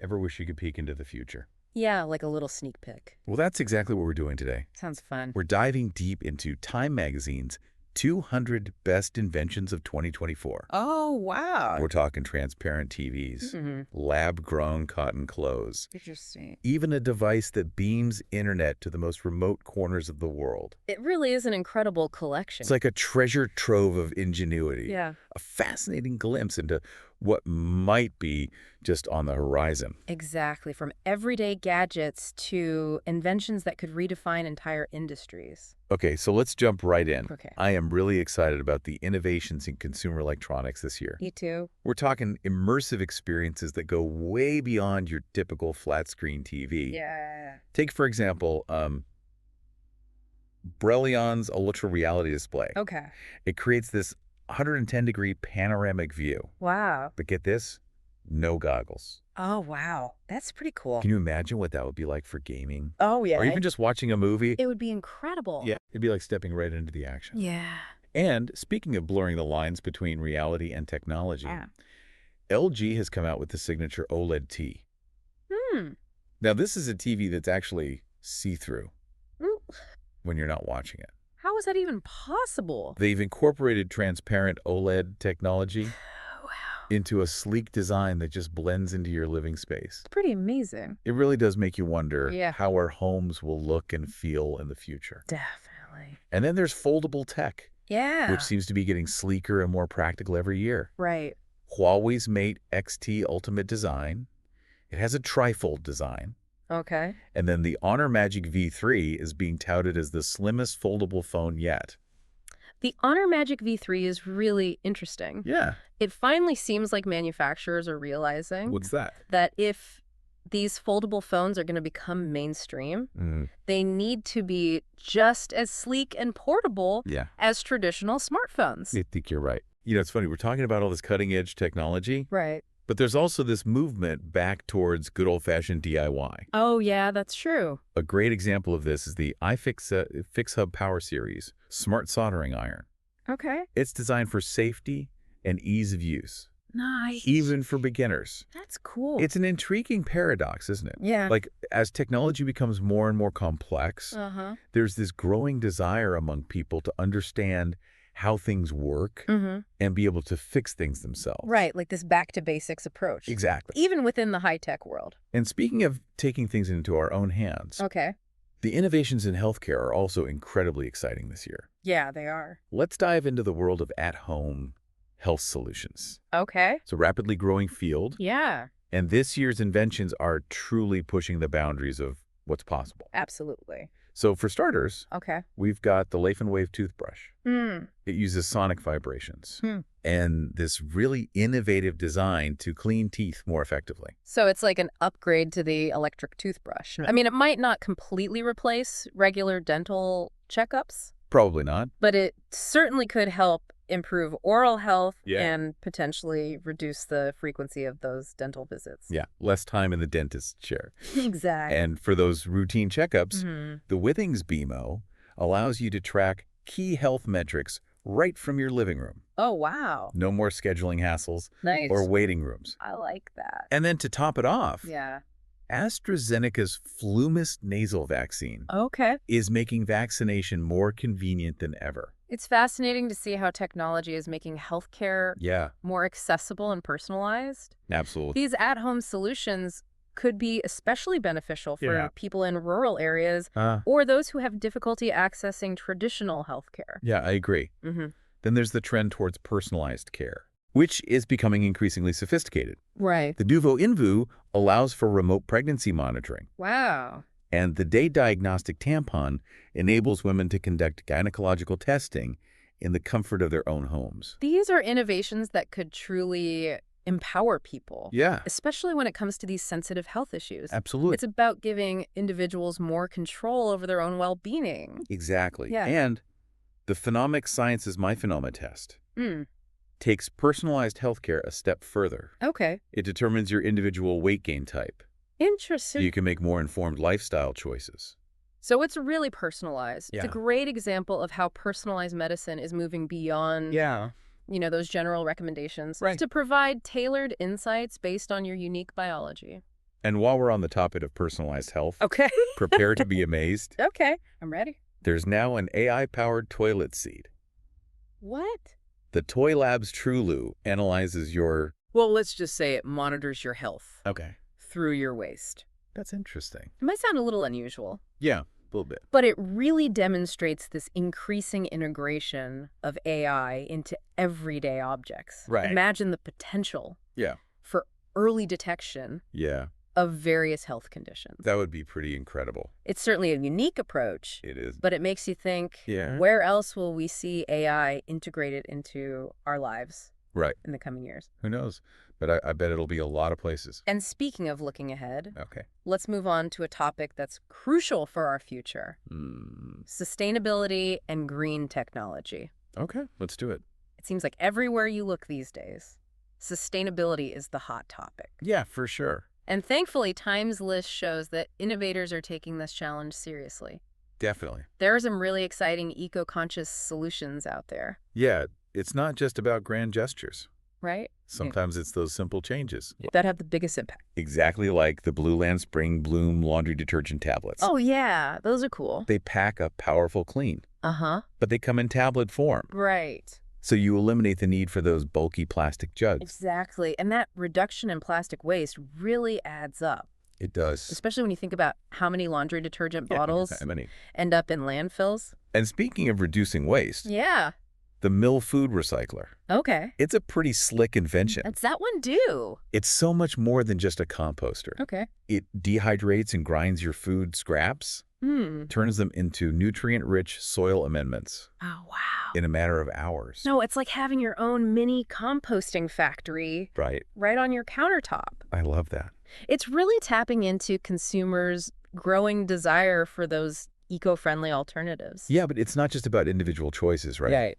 Ever wish you could peek into the future? Yeah, like a little sneak peek. Well, that's exactly what we're doing today. Sounds fun. We're diving deep into Time Magazine's 200 Best Inventions of 2024. Oh, wow. We're talking transparent TVs, Mm-hmm. lab-grown cotton clothes, Interesting. even a device that beams internet to the most remote corners of the world. It really is an incredible collection. It's like a treasure trove of ingenuity. Yeah. A fascinating glimpse into what might be just on the horizon. Exactly. From everyday gadgets to inventions that could redefine entire industries. Okay, so let's jump right in. Okay. I am really excited about the innovations in consumer electronics this year. Me too. We're talking immersive experiences that go way beyond your typical flat-screen TV. Yeah. Take, for example, Brillion's Ultra Reality Display. Okay. It creates this 110-degree panoramic view. Wow. But get this, no goggles. Oh, wow. That's pretty cool. Can you imagine what that would be like for gaming? Oh, yeah. Or even just watching a movie? It would be incredible. Yeah, it'd be like stepping right into the action. Yeah. And speaking of blurring the lines between reality and technology, LG has come out with the signature OLED T. Now, this is a TV that's actually see-through when you're not watching it. How is that even possible? They've incorporated transparent OLED technology into a sleek design that just blends into your living space. It's pretty amazing. It really does make you wonder Yeah. how our homes will look and feel in the future. Definitely. And then there's foldable tech, Yeah. which seems to be getting sleeker and more practical every year. Right. Huawei's Mate XT Ultimate design. It has a trifold design. Okay. And then the Honor Magic V3 is being touted as the slimmest foldable phone yet. The Honor Magic V3 is really interesting. Yeah. It finally seems like manufacturers are realizing What's that? that if these foldable phones are going to become mainstream, they need to be just as sleek and portable Yeah. as traditional smartphones. I think you're right. You know, it's funny. We're talking about all this cutting-edge technology, Right. but there's also this movement back towards good old-fashioned DIY. Oh, yeah, that's true. A great example of this is the iFixHub Power Series Smart Soldering Iron. Okay. It's designed for safety and ease of use, Nice. even for beginners. That's cool. It's an intriguing paradox, isn't it? Yeah. Like, as technology becomes more and more complex, there's this growing desire among people to understand how things work and be able to fix things themselves. Right, like this back to basics approach. Exactly. Even within the high-tech world. And speaking of taking things into our own hands, Okay. the innovations in healthcare are also incredibly exciting this year. Yeah, they are. Let's dive into the world of at-home health solutions. Okay. It's a rapidly growing field, Yeah, and this year's inventions are truly pushing the boundaries of what's possible. absolutely. So for starters, Okay. we've got the Laugh and Wave toothbrush. Hmm. It uses sonic vibrations and this really innovative design to clean teeth more effectively. So it's like an upgrade to the electric toothbrush. I mean, it might not completely replace regular dental checkups, Probably not. but it certainly could help improve oral health Yeah. and potentially reduce the frequency of those dental visits. Yeah, less time in the dentist's chair. Exactly. And for those routine checkups, the Withings BMO allows you to track key health metrics right from your living room. Oh, wow. No more scheduling hassles Nice. or waiting rooms. I like that. And then to top it off, Yeah. AstraZeneca's Flumist nasal vaccine Okay. is making vaccination more convenient than ever. It's fascinating to see how technology is making healthcare Yeah, more accessible and personalized. absolutely. These at-home solutions could be especially beneficial for Yeah. people in rural areas or those who have difficulty accessing traditional healthcare. Yeah, I agree. Then there's the trend towards personalized care, which is becoming increasingly sophisticated. Right. The Nuvo Invu allows for remote pregnancy monitoring, Wow. and the Day Diagnostic Tampon enables women to conduct gynecological testing in the comfort of their own homes. These are innovations that could truly empower people, Yeah, especially when it comes to these sensitive health issues. absolutely. It's about giving individuals more control over their own well-being. Exactly. Yeah. And the Phenomics Sciences MyPhenoma test Hmm. takes personalized healthcare a step further. Okay. It determines your individual weight gain type, so Interesting. you can make more informed lifestyle choices. So it's really personalized. It's Yeah. a great example of how personalized medicine is moving beyond, those general recommendations Right. to provide tailored insights based on your unique biology. And while we're on the topic of personalized health, Okay. prepare to be amazed. Okay, I'm ready. There's now an AI-powered toilet seat. What? The Toy Labs TrueLoo analyzes your... Well, let's just say it monitors your health Okay. through your waste. That's interesting. It might sound a little unusual. Yeah, a little bit. But it really demonstrates this increasing integration of AI into everyday objects. Right. Imagine the potential for early detection of various health conditions. That would be pretty incredible. It's certainly a unique approach. It is. But it makes you think, where else will we see AI integrated into our lives in the coming years? Who knows? But I bet it'll be a lot of places. And speaking of looking ahead, Okay. let's move on to a topic that's crucial for our future. Sustainability and green technology. Okay, let's do it. It seems like everywhere you look these days, sustainability is the hot topic. Yeah, for sure. And thankfully, Time's list shows that innovators are taking this challenge seriously. Definitely. There are some really exciting eco-conscious solutions out there. Yeah, it's not just about grand gestures. Right? Sometimes it's those simple changes. That have the biggest impact. Exactly like the Blue Land Spring Bloom laundry detergent tablets. Oh, yeah. Those are cool. They pack a powerful clean. But they come in tablet form. Right. So you eliminate the need for those bulky plastic jugs. Exactly. And that reduction in plastic waste really adds up. It does. Especially when you think about how many laundry detergent bottles many. end up in landfills. And speaking of reducing waste, the Mill Food Recycler. Okay. It's a pretty slick invention. What's that one do? It's so much more than just a composter. Okay. It dehydrates and grinds your food scraps, turns them into nutrient-rich soil amendments. Oh, wow. In a matter of hours. No, it's like having your own mini composting factory right on your countertop. I love that. It's really tapping into consumers' growing desire for those eco-friendly alternatives. Yeah, but it's not just about individual choices, right?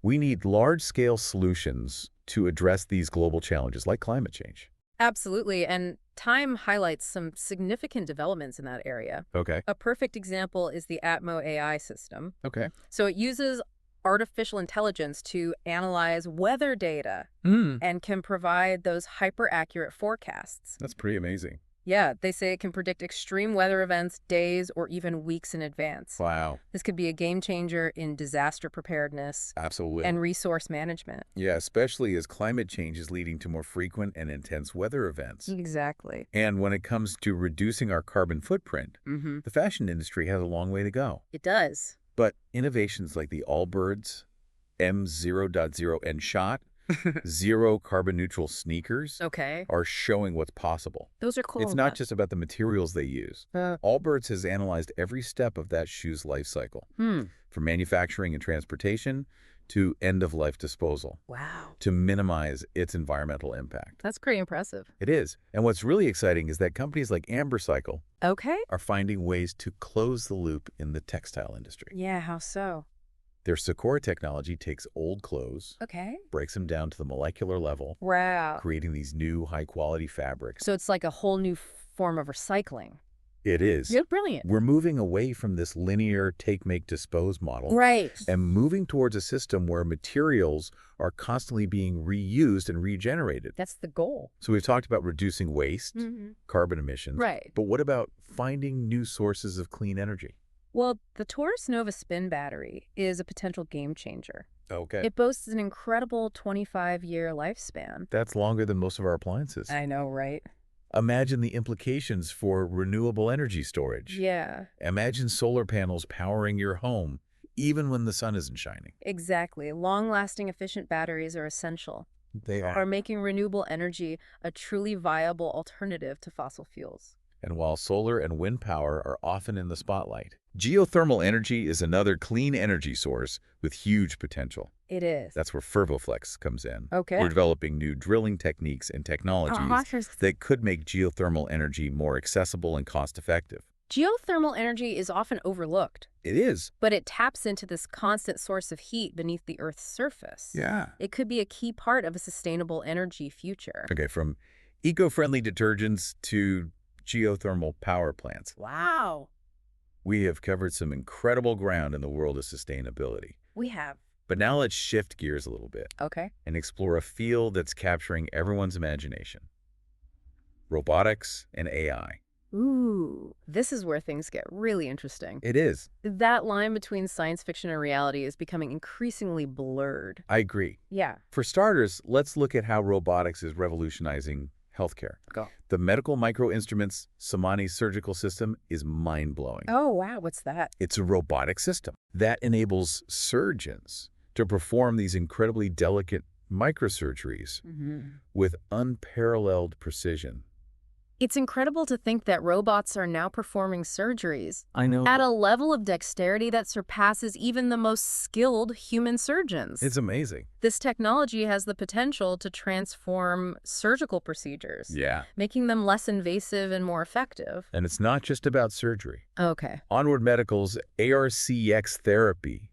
We need large-scale solutions to address these global challenges like climate change. Absolutely, and Time highlights some significant developments in that area. Okay. A perfect example is the Atmo AI system. Okay. So it uses artificial intelligence to analyze weather data and can provide those hyper-accurate forecasts. That's pretty amazing. Yeah, they say it can predict extreme weather events days or even weeks in advance. Wow. This could be a game changer in disaster preparedness. Absolutely. And resource management. Yeah, especially as climate change is leading to more frequent and intense weather events. Exactly. And when it comes to reducing our carbon footprint, the fashion industry has a long way to go. It does. But innovations like the Allbirds M0.0 and Shot zero carbon neutral sneakers are showing what's possible. Those are cool. It's not just about the materials they use. Allbirds has analyzed every step of that shoe's life cycle, from manufacturing and transportation to end-of-life disposal. Wow. To minimize its environmental impact. That's pretty impressive. It is. And what's really exciting is that companies like Ambercycle are finding ways to close the loop in the textile industry. Yeah, how so? Their Sakura technology takes old clothes, breaks them down to the molecular level, creating these new high-quality fabrics. So it's like a whole new form of recycling. It is. You're brilliant. We're moving away from this linear take, make, dispose model. And moving towards a system where materials are constantly being reused and regenerated. That's the goal. So we've talked about reducing waste, carbon emissions. But what about finding new sources of clean energy? Well, the Taurus Nova spin battery is a potential game changer. Okay. It boasts an incredible 25-year lifespan. That's longer than most of our appliances. I know, right? Imagine the implications for renewable energy storage. Yeah. Imagine solar panels powering your home, even when the sun isn't shining. Exactly. Long-lasting, efficient batteries are essential. They are. Making renewable energy a truly viable alternative to fossil fuels. And while solar and wind power are often in the spotlight, geothermal energy is another clean energy source with huge potential. It is. That's where Fervoflex comes in. Okay. We're developing new drilling techniques and technologies that could make geothermal energy more accessible and cost-effective. Geothermal energy is often overlooked. It is. But it taps into this constant source of heat beneath the Earth's surface. Yeah. It could be a key part of a sustainable energy future. Okay, from eco-friendly detergents to geothermal power plants. Wow. We have covered some incredible ground in the world of sustainability. We have. But now let's shift gears a little bit. Okay. And explore a field that's capturing everyone's imagination. robotics, and AI. Ooh, this is where things get really interesting. It is. That line between science fiction and reality is becoming increasingly blurred. I agree. Yeah. For starters, let's look at how robotics is revolutionizing healthcare. Go. The medical microinstruments Samani surgical system is mind-blowing. Oh, wow. What's that? It's a robotic system that enables surgeons to perform these incredibly delicate microsurgeries with unparalleled precision. It's incredible to think that robots are now performing surgeries I know. at a level of dexterity that surpasses even the most skilled human surgeons. It's amazing. This technology has the potential to transform surgical procedures, Yeah. making them less invasive and more effective. And it's not just about surgery. Okay. Onward Medical's ARCX therapy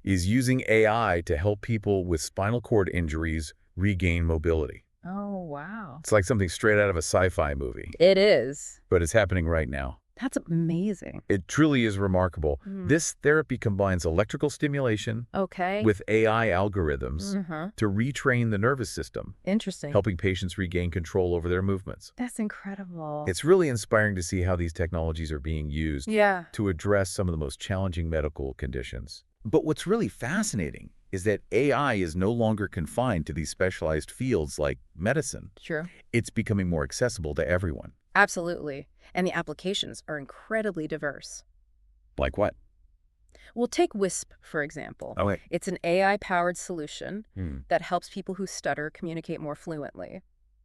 is using AI to help people with spinal cord injuries regain mobility. Oh, wow. It's like something straight out of a sci-fi movie, It is. but it's happening right now. That's amazing. It truly is remarkable. This therapy combines electrical stimulation Okay. with AI algorithms to retrain the nervous system, Interesting. helping patients regain control over their movements. That's incredible. It's really inspiring to see how these technologies are being used Yeah. to address some of the most challenging medical conditions. But what's really fascinating is that AI is no longer confined to these specialized fields like medicine. True. It's becoming more accessible to everyone. Absolutely. And the applications are incredibly diverse. Like what? Well, take WISP, for example. Okay. It's an AI-powered solution that helps people who stutter communicate more fluently.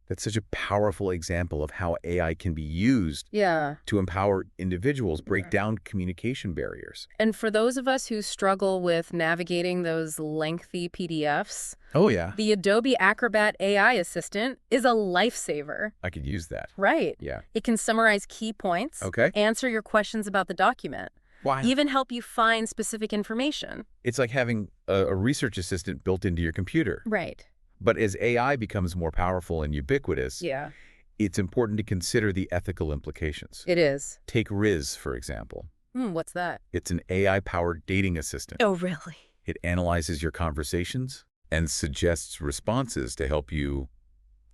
That's such a powerful example of how AI can be used Yeah. to empower individuals, break down communication barriers. And for those of us who struggle with navigating those lengthy PDFs, Oh, yeah. the Adobe Acrobat AI assistant is a lifesaver. I could use that. Right. Yeah. It can summarize key points, Okay. answer your questions about the document, Why? even help you find specific information. It's like having a research assistant built into your computer. Right. But as AI becomes more powerful and ubiquitous, Yeah. it's important to consider the ethical implications. It is. Take Riz, for example. What's that? It's an AI-powered dating assistant. Oh, really? It analyzes your conversations and suggests responses to help you,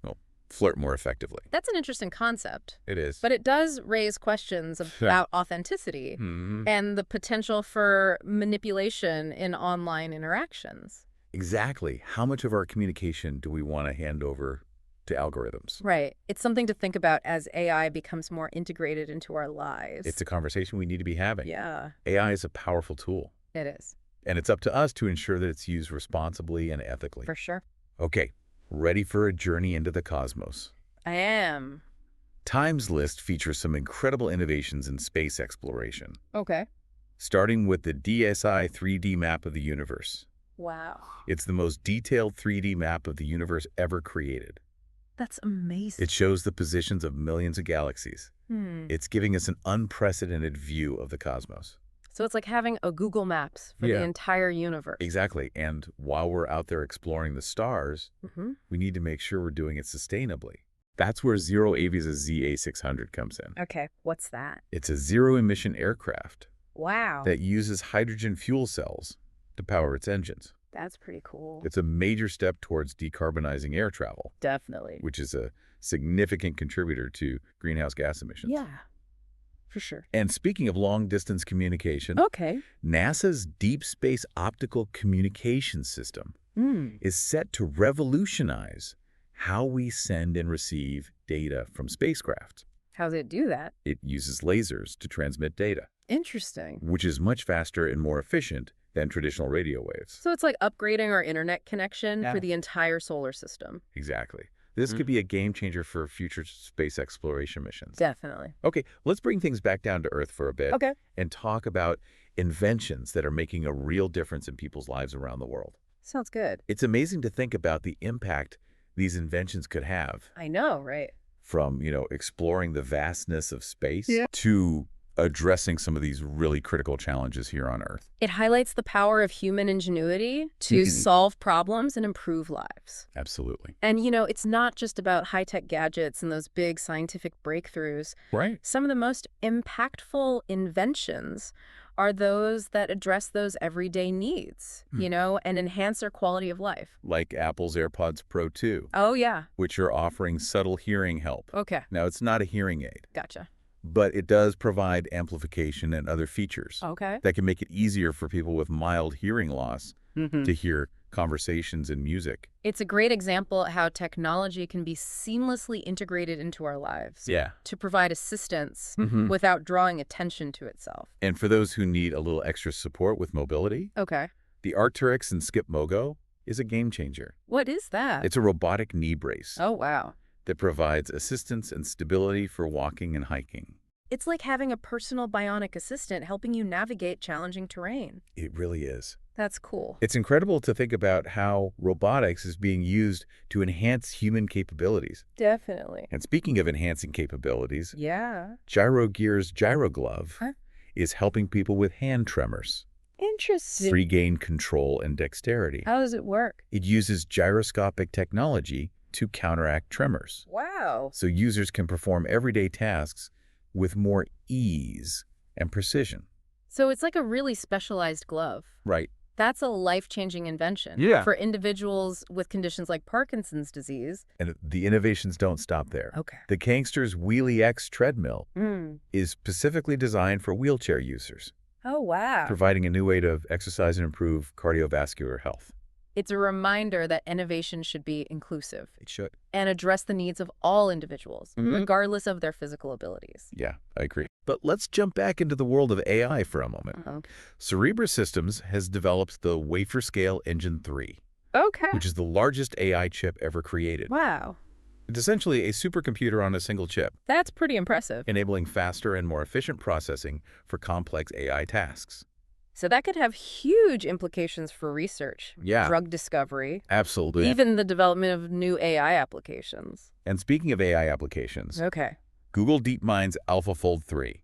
well, flirt more effectively. That's an interesting concept. It is. But it does raise questions about authenticity and the potential for manipulation in online interactions. Exactly. How much of our communication do we want to hand over to algorithms? Right. It's something to think about as AI becomes more integrated into our lives. It's a conversation we need to be having. Yeah. AI is a powerful tool. It is. And it's up to us to ensure that it's used responsibly and ethically. For sure. Okay, ready for a journey into the cosmos? I am. Time's list features some incredible innovations in space exploration, Okay. starting with the DSI 3D map of the universe. Wow. It's the most detailed 3D map of the universe ever created. That's amazing. It shows the positions of millions of galaxies. It's giving us an unprecedented view of the cosmos. So it's like having a Google Maps for the entire universe. Exactly. And while we're out there exploring the stars, we need to make sure we're doing it sustainably. That's where Zero Avia's ZA600 comes in. Okay. What's that? It's a zero-emission aircraft Wow. that uses hydrogen fuel cells to power its engines. That's pretty cool. It's a major step towards decarbonizing air travel, Definitely. which is a significant contributor to greenhouse gas emissions. Yeah. For sure. And speaking of long-distance communication, Okay. NASA's Deep Space Optical Communication System is set to revolutionize how we send and receive data from spacecraft. How does it do that? It uses lasers to transmit data, Interesting. which is much faster and more efficient than traditional radio waves. So it's like upgrading our internet connection for the entire solar system. Exactly. This could be a game changer for future space exploration missions. Definitely. Okay, let's bring things back down to Earth for a bit Okay. and talk about inventions that are making a real difference in people's lives around the world. Sounds good. It's amazing to think about the impact these inventions could have, I know, right? from, exploring the vastness of space to addressing some of these really critical challenges here on Earth. It highlights the power of human ingenuity to solve problems and improve lives. Absolutely. And, it's not just about high-tech gadgets and those big scientific breakthroughs. Right. Some of the most impactful inventions are those that address those everyday needs, and enhance their quality of life. Like Apple's AirPods Pro 2. Oh, yeah. Which are offering subtle hearing help. Okay. Now, it's not a hearing aid. Gotcha. But it does provide amplification and other features. Okay. That can make it easier for people with mild hearing loss to hear conversations and music. It's a great example of how technology can be seamlessly integrated into our lives. Yeah. To provide assistance without drawing attention to itself. And for those who need a little extra support with mobility, okay, the Arc'teryx and Skip Mogo is a game changer. What is that? It's a robotic knee brace. Oh, wow. That provides assistance and stability for walking and hiking. It's like having a personal bionic assistant helping you navigate challenging terrain. It really is. That's cool. It's incredible to think about how robotics is being used to enhance human capabilities. Definitely. And speaking of enhancing capabilities, yeah, GyroGear's Gyro Glove is helping people with hand tremors. Interesting. Regain control and dexterity. How does it work? It uses gyroscopic technology to counteract tremors. Wow. So users can perform everyday tasks with more ease and precision. So it's like a really specialized glove. Right. That's a life-changing invention. Yeah. For individuals with conditions like Parkinson's disease. And the innovations don't stop there. Okay. The Kangster's Wheelie X treadmill is specifically designed for wheelchair users. Oh, wow. Providing a new way to exercise and improve cardiovascular health. It's a reminder that innovation should be inclusive. It should. And address the needs of all individuals, regardless of their physical abilities. Yeah, I agree. But let's jump back into the world of AI for a moment. Cerebra Systems has developed the Wafer Scale Engine 3. Okay. Which is the largest AI chip ever created. Wow. It's essentially a supercomputer on a single chip. That's pretty impressive. Enabling faster and more efficient processing for complex AI tasks. So that could have huge implications for research, drug discovery, absolutely, even the development of new AI applications. And speaking of AI applications, Google DeepMind's AlphaFold 3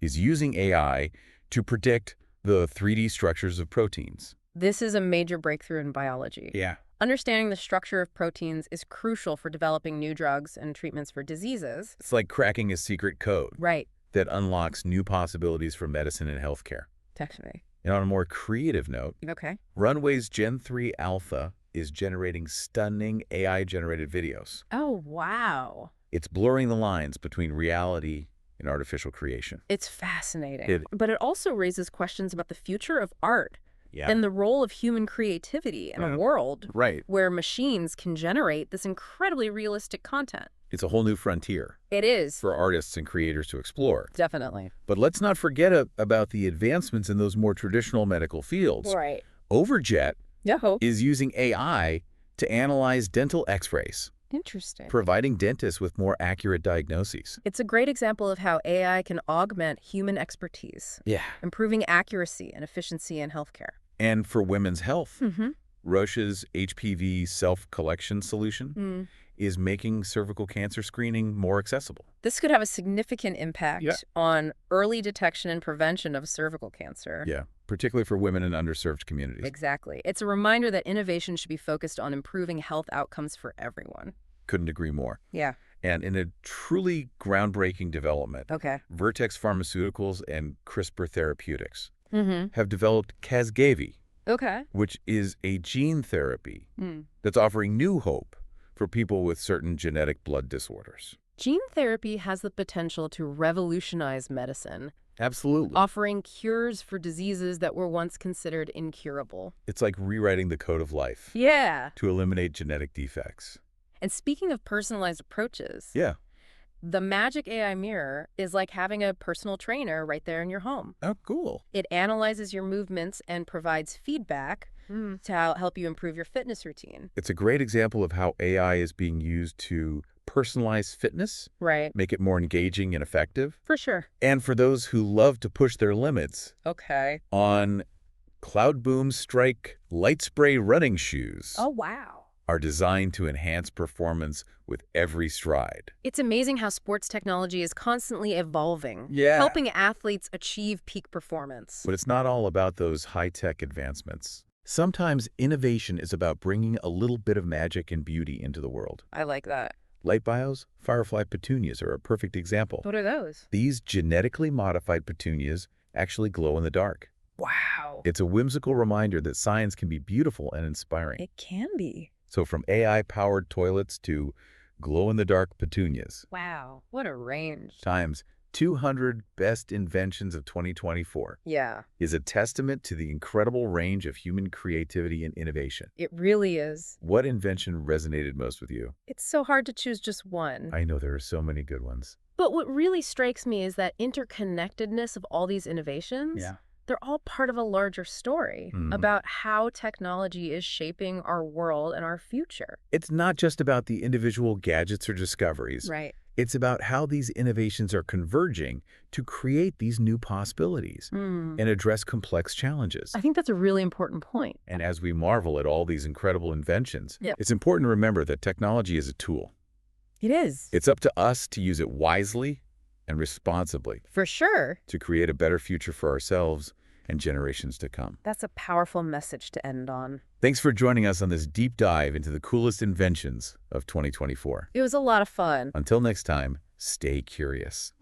is using AI to predict the 3D structures of proteins. This is a major breakthrough in biology. Yeah. Understanding the structure of proteins is crucial for developing new drugs and treatments for diseases. It's like cracking a secret code. Right. That unlocks new possibilities for medicine and healthcare. Definitely. And on a more creative note, Runway's Gen 3 Alpha is generating stunning AI-generated videos. Oh, wow. It's blurring the lines between reality and artificial creation. It's fascinating. But it also raises questions about the future of art and the role of human creativity in a world where machines can generate this incredibly realistic content. It's a whole new frontier. It is. For artists and creators to explore. Definitely. But let's not forget about the advancements in those more traditional medical fields. Right. Overjet is using AI to analyze dental x-rays. Interesting. Providing dentists with more accurate diagnoses. It's a great example of how AI can augment human expertise. Yeah. Improving accuracy and efficiency in healthcare. And for women's health, Roche's HPV self-collection solution is making cervical cancer screening more accessible. This could have a significant impact on early detection and prevention of cervical cancer. Yeah, particularly for women in underserved communities. Exactly. It's a reminder that innovation should be focused on improving health outcomes for everyone. Couldn't agree more. Yeah. And in a truly groundbreaking development, Vertex Pharmaceuticals and CRISPR Therapeutics have developed Casgevy, which is a gene therapy that's offering new hope for people with certain genetic blood disorders. Gene therapy has the potential to revolutionize medicine. Absolutely. Offering cures for diseases that were once considered incurable. It's like rewriting the code of life. Yeah. To eliminate genetic defects. And speaking of personalized approaches. Yeah. The Magic AI Mirror is like having a personal trainer right there in your home. Oh, cool. It analyzes your movements and provides feedback to help you improve your fitness routine. It's a great example of how AI is being used to personalize fitness. Right. Make it more engaging and effective. For sure. And for those who love to push their limits. On Cloudboom Strike light spray running shoes. Oh, wow. Are designed to enhance performance with every stride. It's amazing how sports technology is constantly evolving, helping athletes achieve peak performance. But it's not all about those high-tech advancements. Sometimes innovation is about bringing a little bit of magic and beauty into the world. I like that. Lightbio's firefly petunias are a perfect example. What are those? These genetically modified petunias actually glow in the dark. Wow. It's a whimsical reminder that science can be beautiful and inspiring. It can be. So from AI-powered toilets to glow-in-the-dark petunias. Wow, what a range. Times 200 best inventions of 2024. Yeah. Is a testament to the incredible range of human creativity and innovation. It really is. What invention resonated most with you? It's so hard to choose just one. I know there are so many good ones. But what really strikes me is that interconnectedness of all these innovations. Yeah. They're all part of a larger story about how technology is shaping our world and our future. It's not just about the individual gadgets or discoveries. Right. It's about how these innovations are converging to create these new possibilities and address complex challenges. I think that's a really important point. And as we marvel at all these incredible inventions, it's important to remember that technology is a tool. It is. It's up to us to use it wisely and responsibly. For sure. To create a better future for ourselves and generations to come. That's a powerful message to end on. Thanks for joining us on this deep dive into the coolest inventions of 2024. It was a lot of fun. Until next time, stay curious.